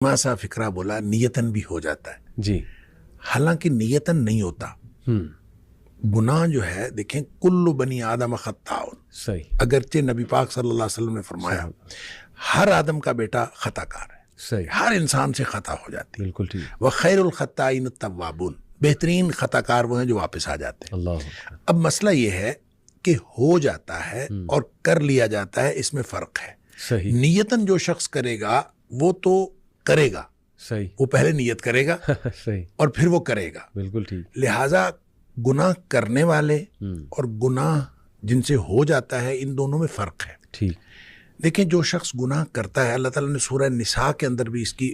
सा फिक्रा बोला नियतन भी हो जाता है जी। हालांकि नियतन नहीं होता। गुनाह जो है देखें कुल्लु बनी आदम खत्ताउन, सही। अगरचे नबी पाक सल्लल्लाहु अलैहि वसल्लम ने फरमाया हर आदम का बेटा खताकार है, सही। हर इंसान से खता हो जाती है। बिल्कुल ठीक। व खैरुल खत्ताइन तव्वाबुन, बेहतरीन खताकार वो हैं जो वापस आ जाते हैं। अल्लाह। अब मसला ये है कि हो जाता है और कर लिया जाता है, इसमें फर्क है। सही। नियतन जो शख्स करेगा वो तो करेगा, सही। वो पहले नियत करेगा सही। और फिर वो करेगा। बिल्कुल ठीक। लिहाजा गुनाह करने वाले और गुनाह जिनसे हो जाता है इन दोनों में फर्क है। ठीक। देखें जो शख्स गुनाह करता है, अल्लाह ताला ने सूरह निसा के अंदर भी इसकी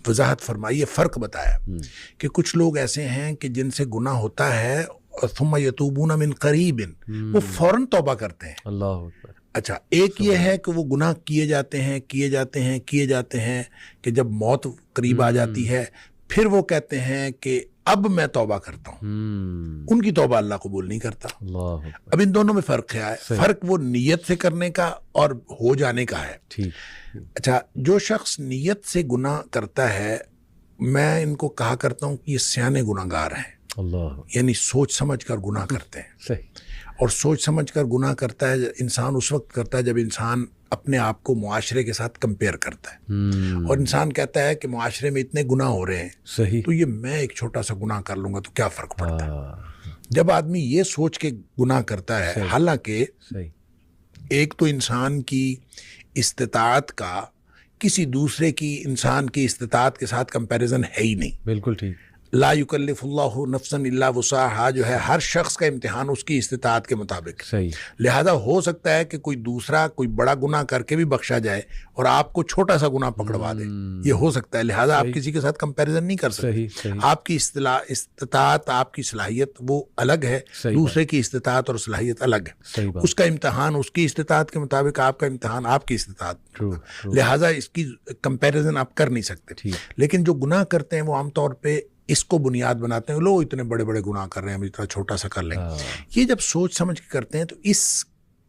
वजाहत फरमाई है, फ़र्क बताया कि कुछ लोग ऐसे हैं कि जिनसे गुनाह होता है और थुम्मा यतूबूना मिन करीबिन, वो फौरन तौबा करते हैं। अल्लाह अकबर। अच्छा, एक ये है कि वो गुनाह किए जाते हैं कि जब मौत करीब आ जाती है फिर वो कहते हैं कि अब मैं तौबा करता हूँ, उनकी तौबा अल्लाह कबूल नहीं करता। अब इन दोनों में फर्क है, फर्क वो नियत से करने का और हो जाने का है। ठीक। अच्छा, जो शख्स नियत से गुनाह करता है, मैं इनको कहा करता हूँ कि ये सियाने गुनाहगार हैं। अल्लाह। यानी सोच समझ कर गुनाह करते हैं। सही। और सोच समझ कर गुनाह करता है इंसान उस वक्त करता है जब इंसान अपने आप को मुआशरे के साथ कंपेयर करता है और इंसान कहता है कि मुआशरे में इतने गुनाह हो रहे हैं, सही, तो ये मैं एक छोटा सा गुनाह कर लूंगा तो क्या फर्क पड़ता है। जब आदमी ये सोच के गुनाह करता है, हालांकि एक तो इंसान की इस्तिताअत का किसी दूसरे की इंसान की इस्तिताअत के साथ कंपैरिजन है ही नहीं। बिल्कुल ठीक। ला युकल्लिफुल्लाहु नफ्सन इल्ला वुसाहा जो है, हर शख्स का इम्तिहान उसकी इस्तिताअत के मुताबिक। सही। लिहाजा हो सकता है कि कोई दूसरा कोई बड़ा गुनाह करके भी बख्शा जाए और आपको छोटा सा गुनाह पकड़वा दे, ये हो सकता है। लिहाजा आप किसी के साथ कंपैरिजन नहीं कर सकते। सही। आपकी इस्तिताअत, आपकी सलाहियत वो अलग है, दूसरे की इस्तिताअत और सलाहियत अलग है। उसका इम्तिहान उसकी इस्तिताअत के मुताबिक, आपका इम्तिहान आपकी इस्तिताअत। लिहाजा इसकी कंपैरिजन आप कर नहीं सकते। लेकिन जो गुनाह करते हैं वो आमतौर पर इसको बुनियाद बनाते हैं, लोग इतने बड़े बड़े गुनाह कर रहे हैं, हम इतना छोटा सा कर लेंगे। ये जब सोच समझ के करते हैं तो इस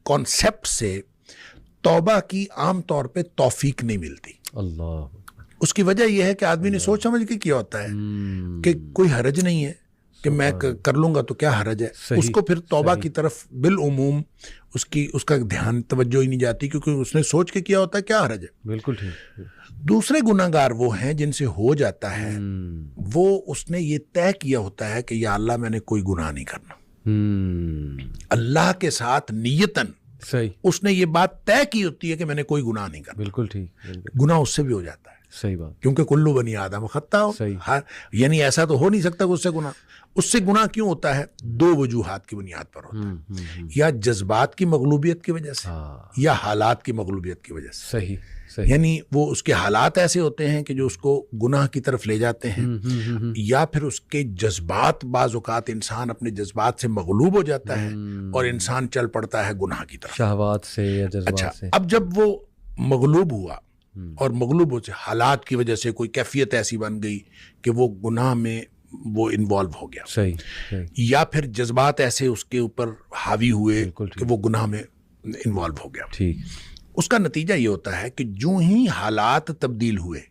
कॉन्सेप्ट से तौबा की आम तौर पे तौफीक नहीं मिलती। अल्लाह। उसकी वजह यह है कि आदमी ने सोच समझ के किया होता है कि कोई हरज नहीं है कि मैं कर लूंगा तो क्या हरज है। उसको फिर तौबा की तरफ बिल उमूम उसका ध्यान तवज्जो ही नहीं जाती, क्योंकि उसने सोच के किया होता है क्या हरज है। बिल्कुल ठीक। दूसरे गुनाहगार वो हैं जिनसे हो जाता है, वो उसने ये तय किया होता है कि या अल्लाह मैंने कोई गुनाह नहीं करना। अल्लाह के साथ नियतन सही उसने ये बात तय की होती है कि मैंने कोई गुनाह नहीं करना। बिल्कुल ठीक। गुनाह उससे भी हो जाता है। सही बात। क्योंकि कुल्लू बनी आदम खत्ता हो। यानी ऐसा तो हो नहीं सकता कि उससे गुनाह क्यों होता है? दो वजूहात की बुनियाद पर होता है, या जज्बात की मगलूबियत की वजह से या हालात की मगलूबियत की वजह से। सही। यानी वो उसके हालात ऐसे होते हैं कि जो उसको गुनाह की तरफ ले जाते हैं, या फिर उसके जज्बात, बाज़ औक़ात इंसान अपने जज्बात से मगलूब हो जाता है और इंसान चल पड़ता है गुनाह की तरफ, शहवात से या जज्बात से। अब जब वो मगलूब हुआ और मगलूब हो हालात की वजह से कोई कैफियत ऐसी बन गई कि वो गुनाह में वो इन्वॉल्व हो गया। सही। या फिर जज्बात ऐसे उसके ऊपर हावी हुए कि वो गुनाह में इन्वॉल्व हो गया। ठीक। उसका नतीजा ये होता है कि जो ही हालात तब्दील हुए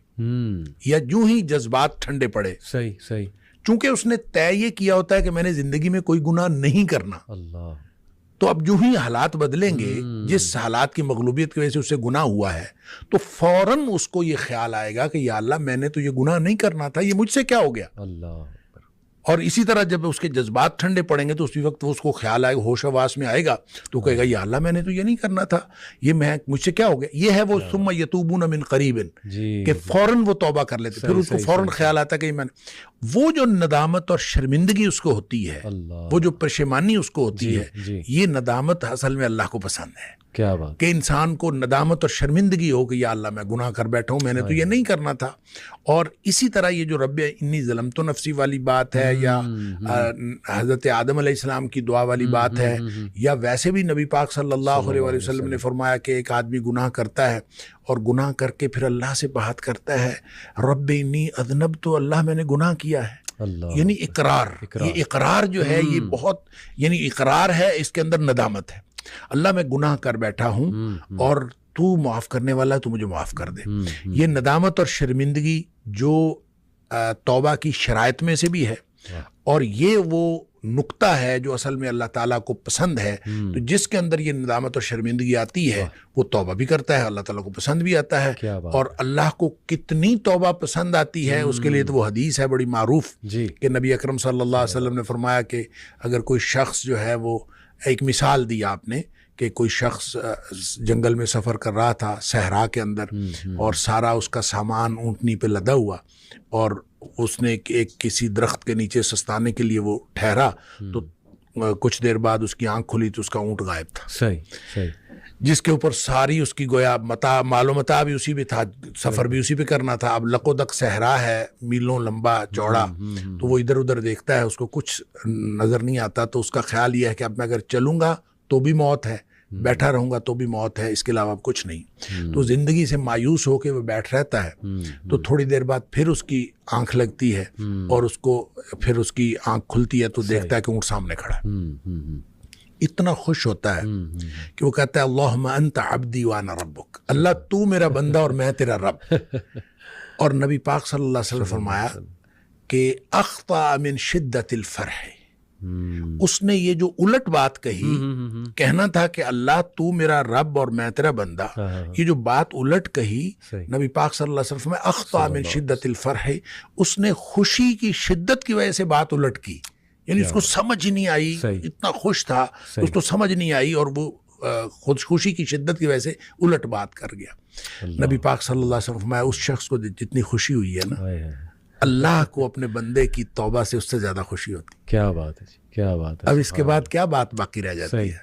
या जो ही जज्बात ठंडे पड़े, सही, चूंकि उसने तय ये किया होता है कि मैंने जिंदगी में कोई गुनाह नहीं करना, अल्लाह, तो अब जो ही हालात बदलेंगे, जिस हालात की मगलूबियत की वजह से उससे गुनाह हुआ है, तो फौरन उसको ये ख्याल आएगा कि या अल्लाह मैंने तो ये गुनाह नहीं करना था, ये मुझसे क्या हो गया। अल्लाह। और इसी तरह जब उसके जज्बात ठंडे पड़ेंगे तो उसी वक्त वो उसको ख्याल आएगा, होश हवास में आएगा, तो कहेगा या अल्लाह मैंने तो ये नहीं करना था, ये मैं मुझसे क्या हो गया। ये है वो सुम्मा यतूबूना मिन करीबिन कि फौरन वो तौबा कर लेते, फिर उसको फौरन ख्याल आता कि मैंने वो जो नदामत और शर्मिंदगी उसको होती है, वो जो परेशानी उसको होती है, ये नदामत असल में अल्लाह को पसंद है। क्या बात। कि इंसान को नदामत और शर्मिंदगी हो कि या अल्लाह मैं गुनाह कर बैठा हूँ, मैंने तो ये नहीं करना था। और इसी तरह ये जो रब्बे इन्नी ज़लम तो नफ्सी वाली बात है, या हज़रत आदम अलैहिस्सलाम की दुआ वाली बात है, या वैसे भी नबी पाक सल्लल्लाहु अलैहि वसल्लम ने फरमाया कि एक आदमी गुनाह करता है और गुनाह करके फिर अल्लाह से बात करता है, रब्बे इन्नी अज़नब, तो अल्लाह मैंने गुनाह किया है। यानी इकरार। ये इकरार जो है ये बहुत, यानी इकरार है, इसके अंदर नदामत है। अल्लाह मैं गुनाह कर बैठा हूँ और تو معاف کرنے والا ہے، تو مجھے معاف کر دے۔ یہ ندامت اور شرمندگی جو توبہ کی شرائط میں سے بھی ہے، اور یہ وہ نقطہ ہے جو اصل میں اللہ تعالیٰ کو پسند ہے۔ تو جس کے اندر یہ ندامت اور شرمندگی آتی ہے وہ توبہ بھی کرتا ہے، اللہ تعالیٰ کو پسند بھی آتا ہے۔ اور اللہ کو کتنی توبہ پسند آتی ہے اس کے لیے تو وہ حدیث ہے بڑی معروف کہ نبی اکرم صلی اللہ علیہ وسلم نے فرمایا کہ اگر کوئی شخص جو ہے، وہ ایک مثال دی آپ نے کہ کوئی شخص جنگل میں سفر کر رہا تھا صحرا کے اندر، اور سارا اس کا سامان اونٹنی پہ لدا ہوا، اور اس نے ایک کسی درخت کے نیچے سستانے کے لیے وہ ٹھہرا، تو کچھ دیر بعد اس کی آنکھ کھلی تو اس کا اونٹ غائب تھا، صحیح جس کے اوپر ساری اس کی گویا مال و متاع بھی اسی پہ تھا، سفر بھی اسی پہ کرنا تھا۔ اب لق و دق صحرا ہے، میلوں لمبا چوڑا، تو وہ ادھر ادھر دیکھتا ہے، اس کو کچھ نظر نہیں آتا، تو اس کا خیال یہ ہے کہ اب میں اگر چلوں گا تو بھی موت ہے، بیٹھا رہوں گا تو بھی موت ہے، اس کے علاوہ کچھ نہیں۔ تو زندگی سے مایوس ہو کے وہ بیٹھ رہتا ہے، تو تھوڑی دیر بعد پھر اس کی آنکھ لگتی ہے، اور اس کو پھر اس کی آنکھ کھلتی ہے تو دیکھتا ہے کہ اونٹ سامنے کھڑا ہے۔ اتنا خوش ہوتا ہے کہ وہ کہتا ہے اللہم انت عبدی وانا ربک، اللہ تو میرا بندہ اور میں تیرا رب۔ اور نبی پاک صلی اللہ علیہ وسلم فرمایا کہ اخطأ من شدت الفرح، اس نے یہ جو الٹ بات کہی، کہنا تھا کہ اللہ تو میرا رب اور میں تیرا بندہ، یہ جو بات الٹ کہی نبی پاک صلی اللہ علیہ وسلم میں اخطأ من شدت الفرح، اس نے خوشی کی شدت کی وجہ سے بات الٹ کی، یعنی اس کو سمجھ ہی نہیں آئی، اتنا خوش تھا اس کو سمجھ نہیں آئی، اور وہ خوشی کی شدت کی وجہ سے الٹ بات کر گیا۔ نبی پاک صلی اللہ علیہ وسلم فرمایا اس شخص کو جتنی خوشی ہوئی ہے نا، اللہ کو اپنے بندے کی توبہ سے اس سے زیادہ خوشی ہوتی۔ کیا بات ہے، کیا بات ہے۔ اب اس کے بعد کیا بات باقی رہ جاتی ہے؟